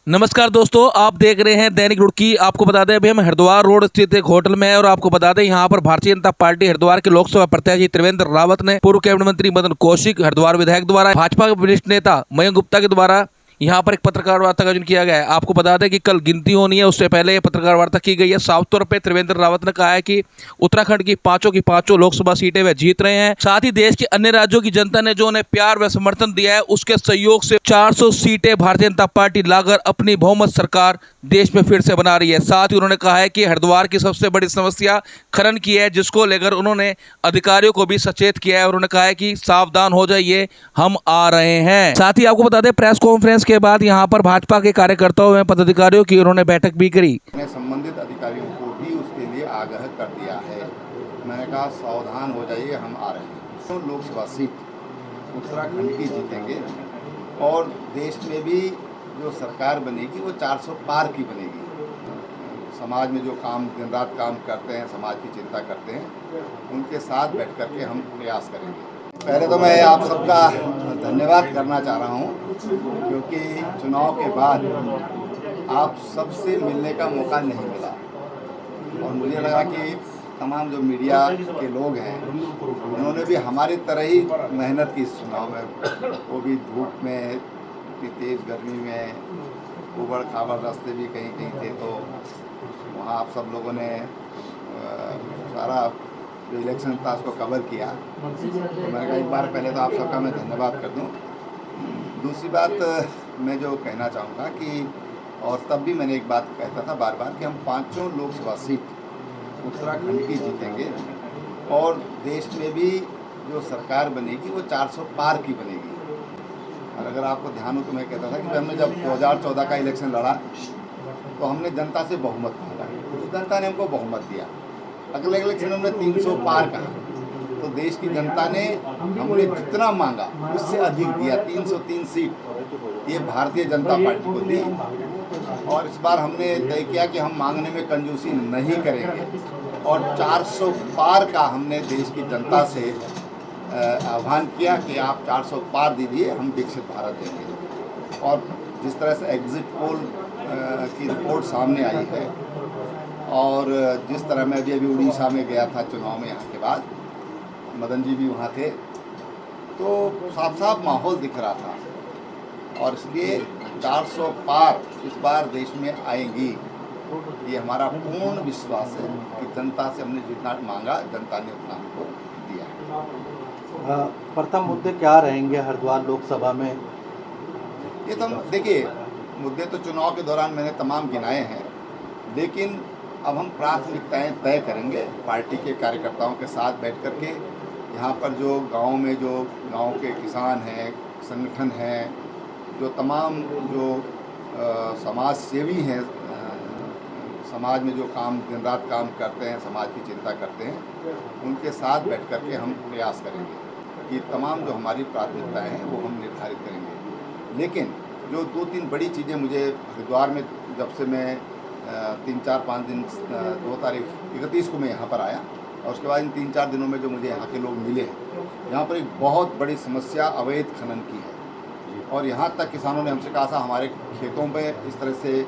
नमस्कार दोस्तों, आप देख रहे हैं दैनिक रुड़की। आपको बता दें अभी हम हरिद्वार रोड स्थित एक होटल में हैं और आपको बता दें यहाँ पर भारतीय जनता पार्टी हरिद्वार के लोकसभा प्रत्याशी त्रिवेंद्र रावत ने पूर्व कैबिनेट मंत्री मदन कौशिक, हरिद्वार विधायक द्वारा, भाजपा के वरिष्ठ नेता मयंक गुप्ता के द्वारा यहाँ पर एक पत्रकार वार्ता का आयोजन किया गया है। आपको बता दें कि कल गिनती होनी है, उससे पहले ये पत्रकार वार्ता की गई है। साफ तौर पे त्रिवेंद्र रावत ने कहा है कि उत्तराखंड की पांचों लोकसभा सीटें वे जीत रहे हैं। साथ ही देश के अन्य राज्यों की जनता ने जो उन्हें प्यार व समर्थन दिया है, उसके सहयोग से 400 सीटें भारतीय जनता पार्टी लाकर अपनी बहुमत सरकार देश में फिर से बना रही है। साथ ही उन्होंने कहा है कि हरिद्वार की सबसे बड़ी समस्या खनन की है, जिसको लेकर उन्होंने अधिकारियों को भी सचेत किया है और उन्होंने कहा है कि सावधान हो जाइए, हम आ रहे हैं। साथ ही आपको बता दें प्रेस कॉन्फ्रेंस के बाद यहाँ पर भाजपा के कार्यकर्ताओं एवं पदाधिकारियों की उन्होंने बैठक भी करी। मैंने संबंधित अधिकारियों को भी उसके लिए आगाह कर दिया है। मैंने कहा सावधान हो जाइए, हम आ रहे हैं। तो लोकसभा सीट उत्तराखंड की जीतेंगे और देश में भी जो सरकार बनेगी वो 400 पार की बनेगी। समाज में जो काम दिन रात काम करते हैं, समाज की चिंता करते हैं, उनके साथ बैठ कर के हम प्रयास करेंगे। पहले तो मैं आप सबका धन्यवाद करना चाह रहा हूँ, क्योंकि चुनाव के बाद आप सबसे मिलने का मौका नहीं मिला और मुझे लगा कि तमाम जो मीडिया के लोग हैं उन्होंने भी हमारी तरह ही मेहनत की इस चुनाव में, वो भी धूप में, इतनी तेज़ गर्मी में, उबड़ खाबड़ रास्ते भी कहीं कहीं थे, तो वहाँ आप सब लोगों ने सारा जो इलेक्शन था उसको कवर किया। तो मैंने कहा एक बार पहले तो आप सबका मैं धन्यवाद कर दूं। दूसरी बात मैं जो कहना चाहूँगा कि, और तब भी मैंने एक बात कहता था बार बार कि हम पांचों लोकसभा सीट उत्तराखंड की जीतेंगे और देश में भी जो सरकार बनेगी वो 400 पार की बनेगी। और अगर आपको ध्यान हो तो मैं कहता था कि हमने जब 2014 का इलेक्शन लड़ा तो हमने जनता से बहुमत मांगा, तो जनता ने हमको बहुमत दिया। अगले इलेक्शन हमने 300 पार कहा, तो देश की जनता ने हमने जितना मांगा उससे अधिक दिया। 303 सीट ये भारतीय जनता पार्टी को दी और इस बार हमने तय किया कि हम मांगने में कंजूसी नहीं करेंगे और 400 पार का हमने देश की जनता से आह्वान किया कि आप 400 पार दीजिए, हम विकसित भारत देंगे। और जिस तरह से एग्जिट पोल की रिपोर्ट सामने आई है और जिस तरह मैं भी अभी उड़ीसा में गया था चुनाव में, यहाँ के बाद मदन जी भी वहाँ थे, तो साफ साफ माहौल दिख रहा था और इसलिए 400 पार इस बार देश में आएंगी, ये हमारा पूर्ण विश्वास है कि जनता से हमने जितना मांगा जनता ने उतना हमको दिया। प्रथम मुद्दे क्या रहेंगे हरिद्वार लोकसभा में? ये तो देखिए, मुद्दे तो चुनाव के दौरान मैंने तमाम गिनाए हैं, लेकिन अब हम प्राथमिकताएं तय करेंगे पार्टी के कार्यकर्ताओं के साथ बैठ कर के। यहाँ पर जो गांव में जो गांव के किसान हैं, संगठन हैं, जो तमाम जो समाज सेवी हैं, समाज में जो काम दिन रात काम करते हैं, समाज की चिंता करते हैं, उनके साथ बैठ कर के हम प्रयास करेंगे कि तमाम जो हमारी प्राथमिकताएं हैं वो हम निर्धारित करेंगे। लेकिन जो 2-3 बड़ी चीज़ें मुझे हरिद्वार में, जब से मैं 3-4-5 दिन 2 तारीख 31 को मैं यहाँ पर आया और उसके बाद इन 3-4 दिनों में जो मुझे यहाँ के लोग मिले हैं, यहाँ पर एक बहुत बड़ी समस्या अवैध खनन की है और यहाँ तक किसानों ने हमसे कहा था हमारे खेतों में इस तरह से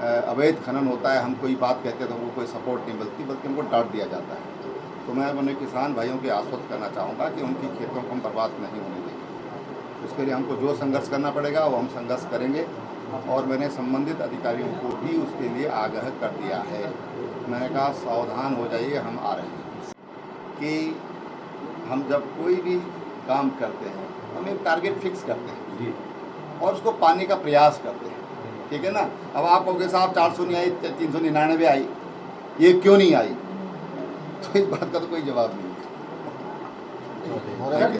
अवैध खनन होता है, हम कोई बात कहते हैं तो उनको कोई सपोर्ट नहीं मिलती, बल्कि हमको डांट दिया जाता है। तो मैं अपने किसान भाइयों के आश्वस्त करना चाहूँगा कि उनकी खेतों को हम बर्बाद नहीं होने देंगे। उसके लिए हमको जो संघर्ष करना पड़ेगा वो हम संघर्ष करेंगे और मैंने संबंधित अधिकारियों को भी उसके लिए आगाह कर दिया है। मैंने कहा सावधान हो जाइए, हम आ रहे हैं। कि हम जब कोई भी काम करते हैं हम एक टारगेट फिक्स करते हैं और उसको पाने का प्रयास करते हैं, ठीक है ना। अब आप कहोगे साहब 400 नहीं आई, 399 आई, ये क्यों नहीं आई, तो इस बात का तो कोई जवाब नहीं है।